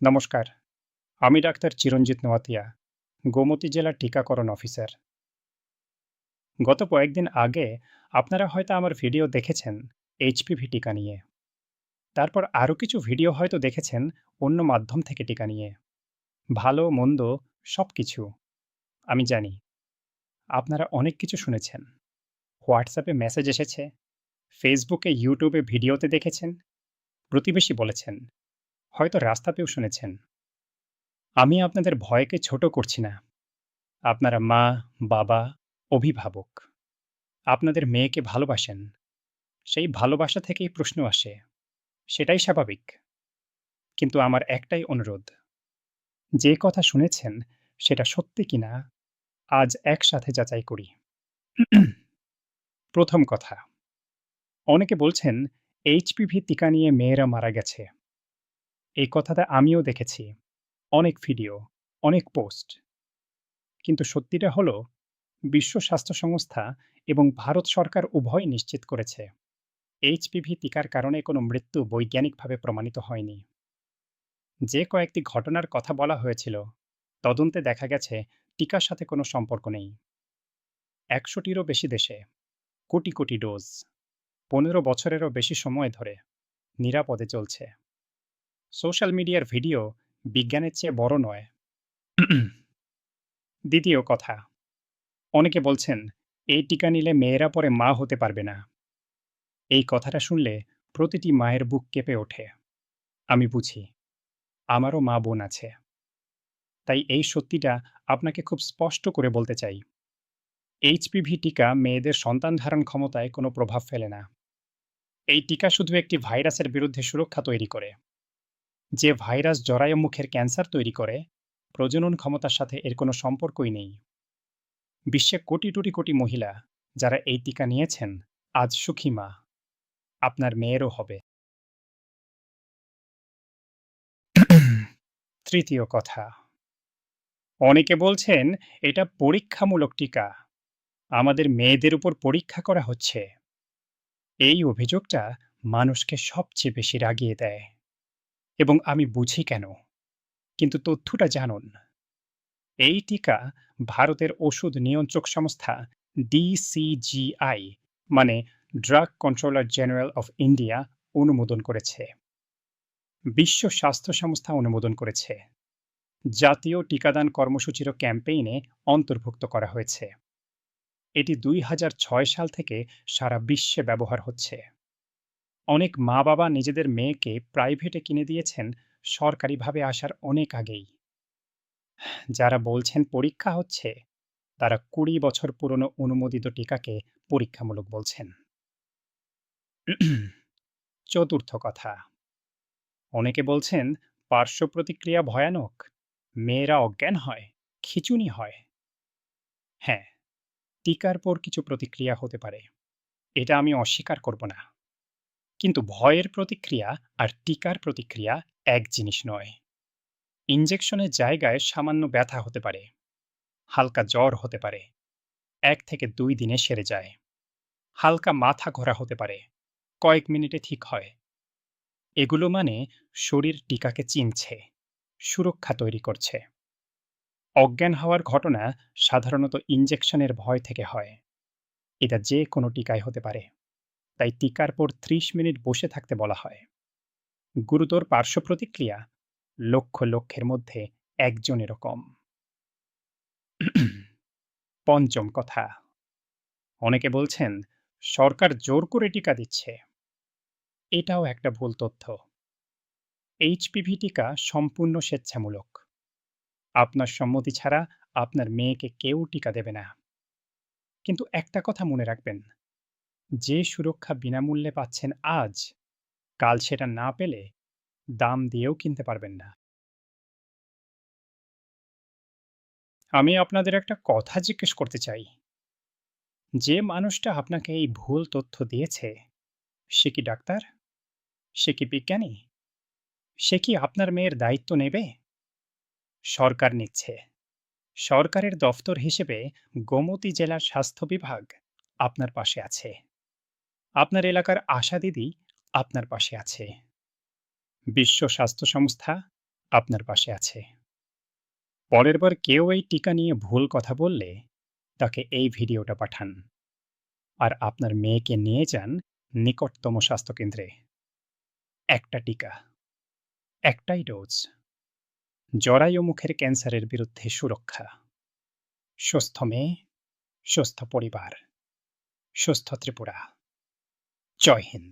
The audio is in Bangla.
নমস্কার। আমি ডাক্তার চিরঞ্জিত নোয়াতিয়া, গোমতী জেলার টিকাকরণ অফিসার। গত কয়েকদিন আগে আপনারা হয়তো আমার ভিডিও দেখেছেন এইচপিভি টিকা নিয়ে। তারপর আরও কিছু ভিডিও হয়তো দেখেছেন অন্য মাধ্যম থেকে টিকা নিয়ে। ভালো মন্দ সব কিছু আমি জানি। আপনারা অনেক কিছু শুনেছেন। হোয়াটসঅ্যাপে মেসেজ এসেছে, ফেসবুকে ইউটিউবে ভিডিওতে দেখেছেন, প্রতিবেশী বলেছেন, হয়তো রাস্তাতেও শুনেছেন। আমি আপনাদের ভয়কে ছোট করছি না। আপনারা মা, বাবা, অভিভাবক। আপনাদের মেয়েকে ভালোবাসেন। সেই ভালোবাসা থেকেই প্রশ্ন আসে। সেটাই স্বাভাবিক। কিন্তু আমার একটাই অনুরোধ, যে কথা শুনেছেন সেটা সত্যি কিনা আজ একসাথে যাচাই করি। প্রথম কথা, অনেকে বলছেন এইচপিভি টিকা নিয়ে মেয়েরা মারা গেছে। এই কথাটা আমিও দেখেছি। অনেক ভিডিও, অনেক পোস্ট। কিন্তু সত্যিটা হলো বিশ্ব স্বাস্থ্য সংস্থা এবং ভারত সরকার উভয়ই নিশ্চিত করেছে এইচপিভি টিকার কারণে কোনো মৃত্যু বৈজ্ঞানিকভাবে প্রমাণিত হয়নি। যে কয়েকটি ঘটনার কথা বলা হয়েছিল, তদন্তে দেখা গেছে টিকার সাথে কোনো সম্পর্ক নেই। ১০০টিরও বেশি দেশে কোটি কোটি ডোজ ১৫ বছরেরও বেশি সময় ধরে নিরাপদে চলছে। সোশ্যাল মিডিয়ার ভিডিও বিজ্ঞানের চেয়ে বড় নয়। দ্বিতীয় কথা, অনেকে বলছেন এই টিকা নিলে মেয়েরা পরে মা হতে পারবে না। এই কথাটা শুনলে প্রতিটি মায়ের বুক কেঁপে ওঠে। আমি বুঝি, আমারও মা বোন আছে। তাই এই সত্যিটা আপনাকে খুব স্পষ্ট করে বলতে চাই। এইচপিভি টিকা মেয়েদের সন্তান ধারণ ক্ষমতায় কোনো প্রভাব ফেলে না। এই টিকা শুধু একটি ভাইরাসের বিরুদ্ধে সুরক্ষা তৈরি করে। যে ভাইরাস জরায়ু মুখের ক্যান্সার তৈরি করে, প্রজনন ক্ষমতার সাথে এর কোনো সম্পর্কই নেই। বিশ্বে কোটি কোটি কোটি মহিলা যারা এই টিকা নিয়েছেন আজ সুখী মা। আপনার মেয়েরও হবে। তৃতীয় কথা, অনেকে বলছেন এটা পরীক্ষামূলক টিকা, আমাদের মেয়েদের উপর পরীক্ষা করা হচ্ছে। এই অভিযোগটা মানুষকে সবচেয়ে বেশি রাগিয়ে দেয় এবং আমি বুঝি কেন। কিন্তু তথ্যটা জানুন। এই টিকা ভারতের ওষুধ নিয়ন্ত্রক সংস্থা ডিসিজিআই মানে drug controller general of India অনুমোদন করেছে। বিশ্ব স্বাস্থ্য সংস্থা অনুমোদন করেছে। জাতীয় টিকাদান কর্মসূচিরও ক্যাম্পেইনে অন্তর্ভুক্ত করা হয়েছে। এটি ২০০৬ সাল থেকে সারা বিশ্বে ব্যবহার হচ্ছে। অনেক মা বাবা নিজেদের মেয়েকে প্রাইভেটে কিনে দিয়েছেন সরকারিভাবে আসার অনেক আগেই। যারা বলছেন পরীক্ষা হচ্ছে, তারা ২০ বছর পুরনো অনুমোদিত টিকাকে পরীক্ষামূলক বলছেন। চতুর্থ কথা, অনেকে বলছেন পার্শ্ব প্রতিক্রিয়া ভয়ানক, মেয়েরা অজ্ঞান হয়, খিঁচুনি হয়। হ্যাঁ, টিকার পর কিছু প্রতিক্রিয়া হতে পারে, এটা আমি অস্বীকার করব না। কিন্তু ভয়ের প্রতিক্রিয়া আর টিকার প্রতিক্রিয়া এক জিনিস নয়। ইনজেকশনের জায়গায় সামান্য ব্যথা হতে পারে, হালকা জ্বর হতে পারে, ১ থেকে ২ দিনে সেরে যায়। হালকা মাথা ঘোরা হতে পারে, কয়েক মিনিটে ঠিক হয়। এগুলো মানে শরীর টিকাকে চিনছে, সুরক্ষা তৈরি করছে। অজ্ঞান হওয়ার ঘটনা সাধারণত ইনজেকশনের ভয় থেকে হয়। এটা যে কোনো টিকায় হতে পারে। তাই টিকার পর ৩০ মিনিট বসে থাকতে বলা হয়। গুরুতর পার্শ্ব প্রতিক্রিয়া লক্ষ লক্ষের মধ্যে একজনেরও কম। পঞ্চম কথা, অনেকে বলছেন সরকার জোর করে টিকা দিচ্ছে। এটাও একটা ভুল তথ্য। এইচপিভি টিকা সম্পূর্ণ স্বেচ্ছামূলক। আপনার সম্মতি ছাড়া আপনার মেয়েকে কেউ টিকা দেবে না। কিন্তু একটা কথা মনে রাখবেন, যে সুরক্ষা বিনামূল্যে পাচ্ছেন আজ, কাল সেটা না পেলে দাম দিয়েও কিনতে পারবেন না। আমি আপনাদের একটা কথা জিজ্ঞেস করতে চাই। যে মানুষটা আপনাকে এই ভুল তথ্য দিয়েছে, সে কি ডাক্তার? সে কি বিজ্ঞানী? সে কি আপনার মেয়ের দায়িত্ব নেবে? সরকার নিচ্ছে। সরকারের দফতর হিসেবে গোমতী জেলার স্বাস্থ্য বিভাগ আপনার পাশে আছে। আপনার এলাকার আশা দিদি আপনার পাশে আছে। বিশ্ব স্বাস্থ্য সংস্থা আপনার পাশে আছে। পরের বার কেউ এই টিকা নিয়ে ভুল কথা বললে তাকে এই ভিডিওটা পাঠান আর আপনার মেয়েকে নিয়ে যান নিকটতম স্বাস্থ্যকেন্দ্রে। একটা টিকা, একটাই ডোজ, জরায়ু মুখের ক্যান্সারের বিরুদ্ধে সুরক্ষা। সুস্থ মেয়ে, সুস্থ পরিবার, সুস্থ ত্রিপুরা। জয় হিন্দ।